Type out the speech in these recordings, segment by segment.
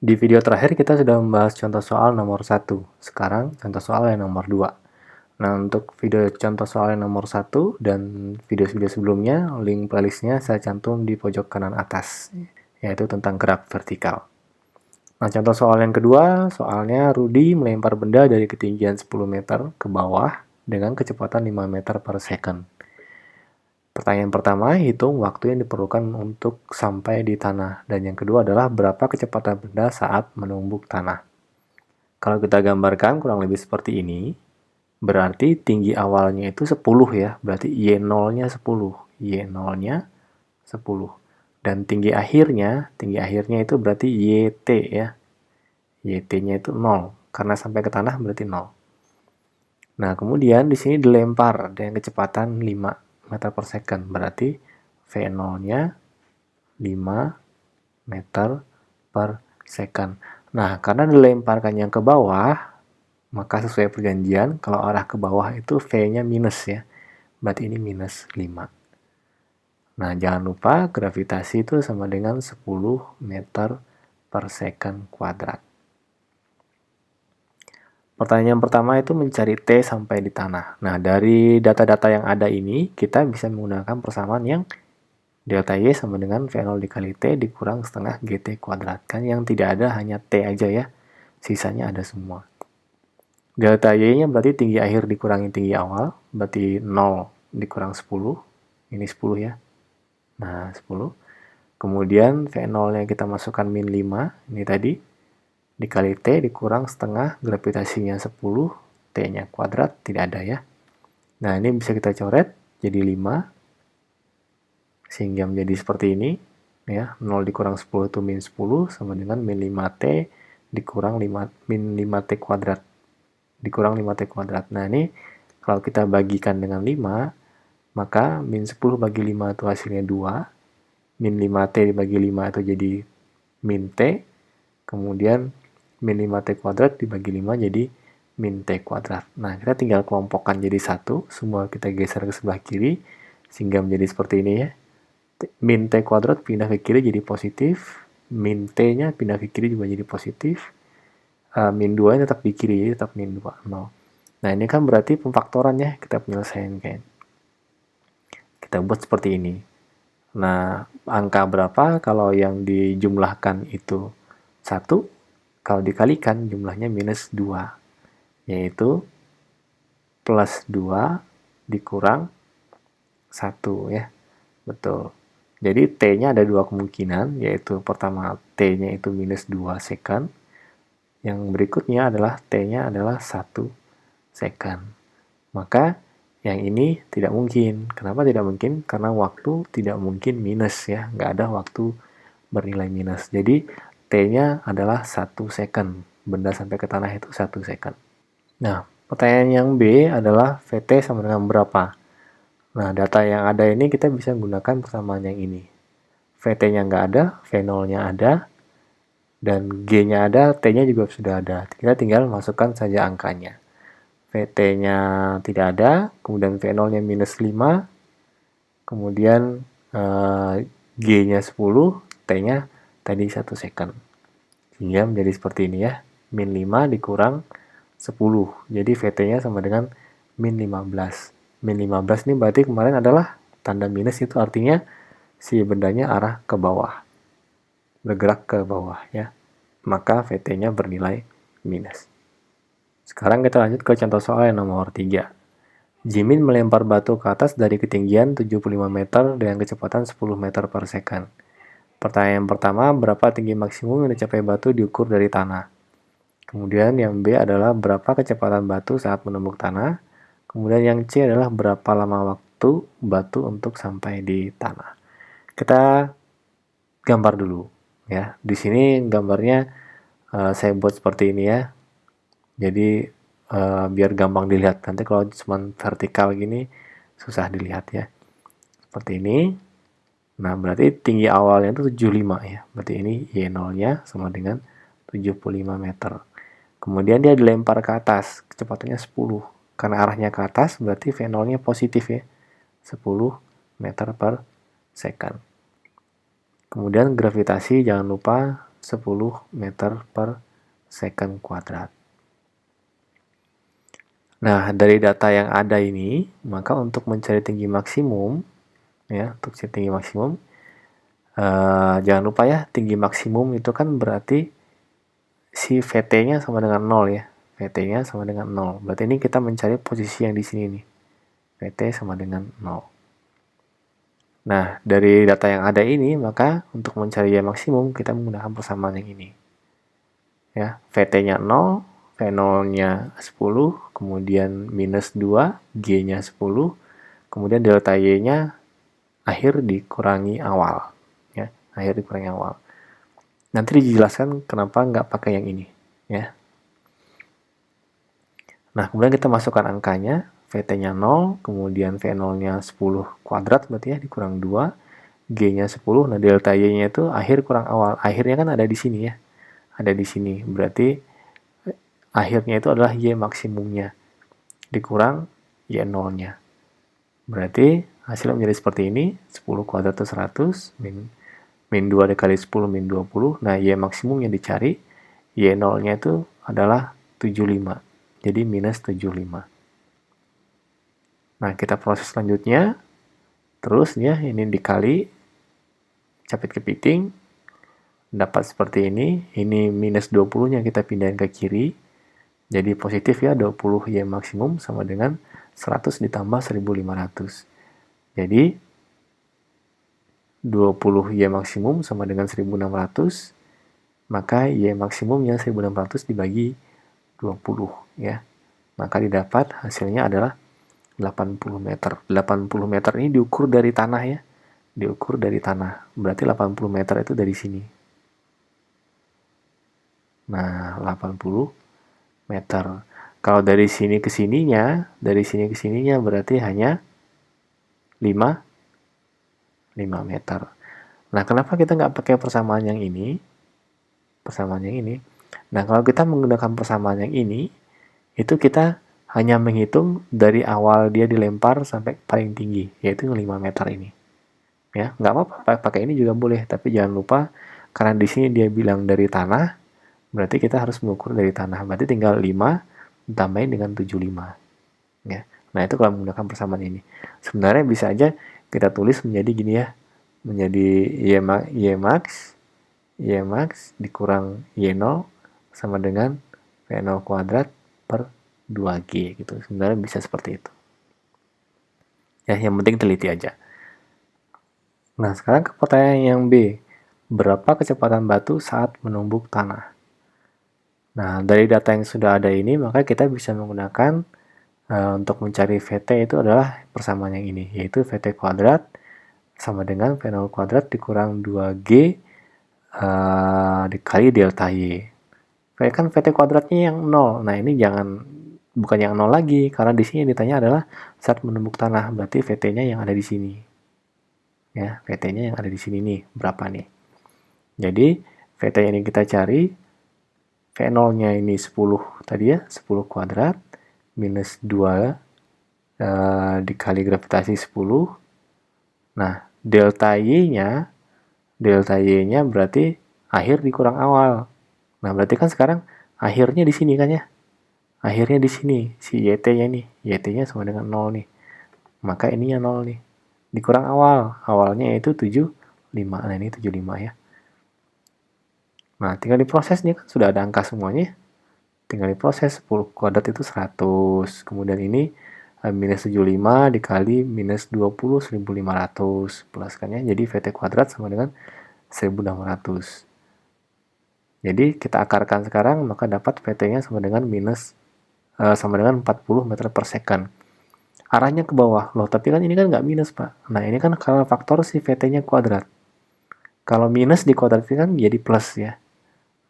Di video terakhir kita sudah membahas contoh soal nomor 1. Sekarang contoh soal yang nomor 2. Nah, untuk video contoh soal yang nomor 1 dan video-video sebelumnya, link playlistnya saya cantum di pojok kanan atas, yaitu tentang gerak vertikal. Nah, contoh soal yang kedua, soalnya Rudy melempar benda dari ketinggian 10 meter ke bawah dengan kecepatan 5 meter per second. Pertanyaan pertama, hitung waktu yang diperlukan untuk sampai di tanah. Dan yang kedua adalah berapa kecepatan benda saat menumbuk tanah. Kalau kita gambarkan kurang lebih seperti ini, berarti tinggi awalnya itu 10 ya, berarti Y0-nya 10. Y0-nya 10. Dan tinggi akhirnya itu berarti YT ya. YT-nya itu 0, karena sampai ke tanah berarti 0. Nah, kemudian di sini dilempar dengan kecepatan 5 meter per second, berarti V0-nya 5 meter per second. Nah, karena dilemparkannya ke bawah, maka sesuai perjanjian, kalau arah ke bawah itu V-nya minus ya. Berarti ini minus 5. Nah, jangan lupa gravitasi itu sama dengan 10 meter per second kuadrat. Pertanyaan pertama itu mencari T sampai di tanah. Nah, dari data-data yang ada ini, kita bisa menggunakan persamaan yang delta Y sama dengan V0 dikali T dikurang setengah GT kuadrat. Kan yang tidak ada hanya T aja ya, sisanya ada semua. Delta Y-nya berarti tinggi akhir dikurangi tinggi awal, berarti 0 dikurang 10, ini 10 ya. Nah, 10. Kemudian V0-nya kita masukkan min 5, ini tadi, dikali T dikurang setengah, gravitasinya 10, T-nya kuadrat, tidak ada ya. Nah, ini bisa kita coret jadi 5, sehingga menjadi seperti ini. Ya, 0 dikurang 10 itu min 10, sama dengan min 5T dikurang min 5T kuadrat. Dikurang 5T kuadrat. Nah, ini kalau kita bagikan dengan 5, maka min 10 bagi 5 itu hasilnya 2. Min 5T dibagi 5 itu jadi min T. Kemudian min 5T kuadrat dibagi 5 jadi min T kuadrat. Nah, kita tinggal kelompokkan jadi 1. Semua kita geser ke sebelah kiri, sehingga menjadi seperti ini ya. Min T kuadrat pindah ke kiri jadi positif. Min T-nya pindah ke kiri juga jadi positif. Min 2-nya tetap di kiri, jadi tetap min 2, 0. Nah, ini kan berarti pemfaktoran ya, kita penyelesaian kayak. Kita buat seperti ini. Nah, angka berapa kalau yang dijumlahkan itu 1, kalau dikalikan jumlahnya minus 2, yaitu plus 2 dikurang 1 ya. Betul. Jadi T-nya ada dua kemungkinan, yaitu pertama T-nya itu minus 2 second, yang berikutnya adalah T-nya adalah 1 second. Maka yang ini tidak mungkin. Kenapa tidak mungkin? Karena waktu tidak mungkin minus ya, nggak ada waktu bernilai minus. Jadi T-nya adalah 1 second. Benda sampai ke tanah itu 1 second. Nah, pertanyaan yang B adalah VT sama dengan berapa? Nah, data yang ada ini kita bisa menggunakan persamaan yang ini. VT-nya nggak ada, V0-nya ada, dan G-nya ada, T-nya juga sudah ada. Kita tinggal masukkan saja angkanya. VT-nya tidak ada, kemudian V0-nya minus 5, kemudian G-nya 10, T-nya tadi 1 second. Sehingga menjadi seperti ini ya, min 5 dikurang 10. Jadi VT-nya sama dengan min 15. Min 15 ini berarti kemarin adalah tanda minus, itu artinya si bendanya arah ke bawah, bergerak ke bawah ya. Maka VT-nya bernilai minus. Sekarang kita lanjut ke contoh soal yang nomor 3. Jimin melempar batu ke atas dari ketinggian 75 meter dengan kecepatan 10 meter per second. Pertanyaan pertama, berapa tinggi maksimum yang dicapai batu diukur dari tanah? Kemudian yang B adalah berapa kecepatan batu saat menumbuk tanah? Kemudian yang C adalah berapa lama waktu batu untuk sampai di tanah. Kita gambar dulu ya. Di sini gambarnya saya buat seperti ini ya. Jadi biar gampang dilihat. Nanti kalau cuma vertikal gini susah dilihat ya. Seperti ini. Nah, berarti tinggi awalnya itu 75 ya. Berarti ini Y0-nya sama dengan 75 meter. Kemudian dia dilempar ke atas, kecepatannya 10. Karena arahnya ke atas, berarti V0-nya positif ya. 10 meter per second. Kemudian gravitasi jangan lupa 10 meter per second kuadrat. Nah, dari data yang ada ini, maka untuk mencari tinggi maksimum, ya, untuk cari tinggi maksimum, jangan lupa ya, tinggi maksimum itu kan berarti si VT-nya sama dengan 0 ya. VT-nya sama dengan 0. Berarti ini kita mencari posisi yang di sini nih. VT sama dengan 0. Nah, dari data yang ada ini, maka untuk mencari Y maksimum, kita menggunakan persamaan yang ini. Ya, VT-nya 0, V0-nya 10, kemudian minus 2, G-nya 10, kemudian delta Y-nya akhir dikurangi awal. Ya, akhir dikurangi awal. Nanti dijelaskan kenapa nggak pakai yang ini. Ya. Nah, kemudian kita masukkan angkanya, VT-nya 0, kemudian V0-nya 10 kuadrat berarti ya, dikurang 2, G-nya 10, nah delta Y-nya itu akhir kurang awal. Akhirnya kan ada di sini ya, ada di sini. Berarti akhirnya itu adalah Y maksimumnya, dikurang Y0-nya. Berarti hasilnya menjadi seperti ini, 10 kuadrat itu 100, min 2 dikali 10, min 20. Nah, Y maksimum yang dicari, Y0-nya itu adalah 75. Jadi minus 75. Nah, kita proses selanjutnya. Terus ya, ini dikali, capit kepiting, dapat seperti ini. Ini minus 20-nya kita pindahin ke kiri. Jadi positif ya, 20 Y maksimum sama dengan 100 ditambah 1500. Jadi 20 Y maksimum sama dengan 1600, maka Y maksimumnya 1600 dibagi 20 ya. Maka didapat hasilnya adalah 80 meter. 80 meter ini diukur dari tanah ya. Diukur dari tanah. Berarti 80 meter itu dari sini. Nah, 80 meter. Kalau dari sini ke sininya, berarti hanya 5 meter. Nah, kenapa kita nggak pakai persamaan yang ini? Nah, kalau kita menggunakan persamaan yang ini, itu kita hanya menghitung dari awal dia dilempar sampai paling tinggi, yaitu 5 meter ini. Ya, nggak apa-apa, pakai ini juga boleh, tapi jangan lupa, karena di sini dia bilang dari tanah, berarti kita harus mengukur dari tanah. Berarti tinggal 5 ditambahin dengan 75. Ya. Nah, itu kalau menggunakan persamaan ini. Sebenarnya bisa aja kita tulis menjadi gini ya, menjadi Y max dikurang Y0 sama dengan V0 kuadrat per 2G gitu. Sebenarnya bisa seperti itu. Ya, yang penting teliti aja. Nah, sekarang ke pertanyaan yang B. Berapa kecepatan batu saat menumbuk tanah? Nah, dari data yang sudah ada ini, maka kita bisa menggunakan untuk mencari VT itu adalah persamaan yang ini, yaitu VT kuadrat sama dengan V0 kuadrat dikurang 2G dikali delta Y. Kan VT kuadratnya yang 0. Nah, ini bukan yang 0 lagi, karena di sini yang ditanya adalah saat menumbuk tanah, berarti VT-nya yang ada di sini. Ya, VT-nya yang ada di sini nih, berapa nih? Jadi, VT ini kita cari, V0-nya ini 10 tadi ya, 10 kuadrat, minus 2 dikali gravitasi 10. Nah, delta Y-nya berarti akhir dikurang awal. Nah, berarti kan sekarang akhirnya di sini kan ya. Akhirnya di sini, si YT-nya nih. YT-nya sama dengan 0 nih. Maka ininya 0 nih. Dikurang awal. Awalnya itu 75. Nah, ini 75 ya. Nah, tinggal diproses nih kan. Sudah ada angka semuanya. Tinggal diproses. 10 kuadrat itu 100. Kemudian ini minus 75 dikali minus 20, 1500. Plus kan ya. Jadi VT kuadrat sama dengan 1600. Jadi kita akarkan sekarang, maka dapat VT-nya sama dengan 40 meter per second. Arahnya ke bawah. Loh, tapi kan ini kan nggak minus, Pak. Nah, ini kan karena faktor si VT-nya kuadrat. Kalau minus di kuadrat kan jadi plus ya.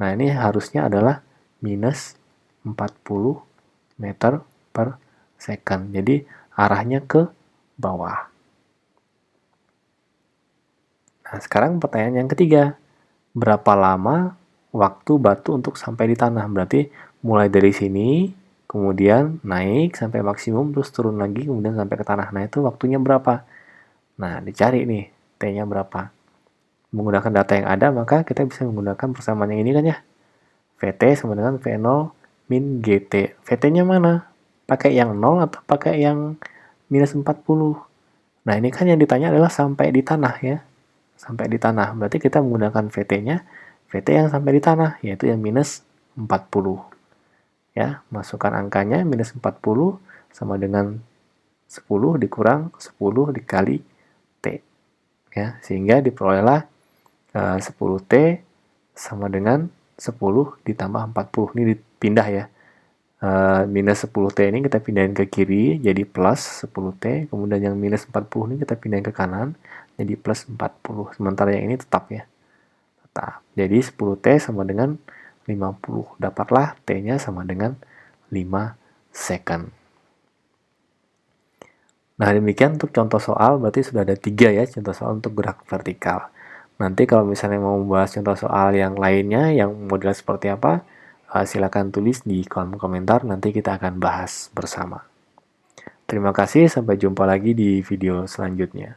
Nah, ini harusnya adalah minus 40 meter per second. Jadi, arahnya ke bawah. Nah, sekarang pertanyaan yang ketiga. Berapa lama waktu batu untuk sampai di tanah? Berarti mulai dari sini, kemudian naik sampai maksimum, terus turun lagi, kemudian sampai ke tanah. Nah, itu waktunya berapa? Nah, dicari nih, T-nya berapa. menggunakan data yang ada, maka kita bisa menggunakan persamaan yang ini kan ya. VT sama dengan V0 min GT. VT-nya mana? Pakai yang 0 atau pakai yang minus 40? Nah, ini kan yang ditanya adalah sampai di tanah ya. Sampai di tanah. Berarti kita menggunakan VT-nya, VT yang sampai di tanah, yaitu yang minus 40. Ya, masukkan angkanya minus 40 sama dengan 10 dikurang 10 dikali T. Ya, sehingga diperolehlah 10T sama dengan 10 ditambah 40. Ini dipindah ya. Minus 10T ini kita pindahin ke kiri jadi plus 10T, kemudian yang minus 40 ini kita pindahin ke kanan jadi plus 40. Sementara yang ini tetap ya. Tetap. Jadi 10T sama dengan 50. Dapatlah T-nya sama dengan 5 second. Nah, demikian untuk contoh soal, berarti sudah ada 3 ya contoh soal untuk gerak vertikal. Nanti kalau misalnya mau membahas contoh soal yang lainnya, yang model seperti apa, silakan tulis di kolom komentar, nanti kita akan bahas bersama. Terima kasih, sampai jumpa lagi di video selanjutnya.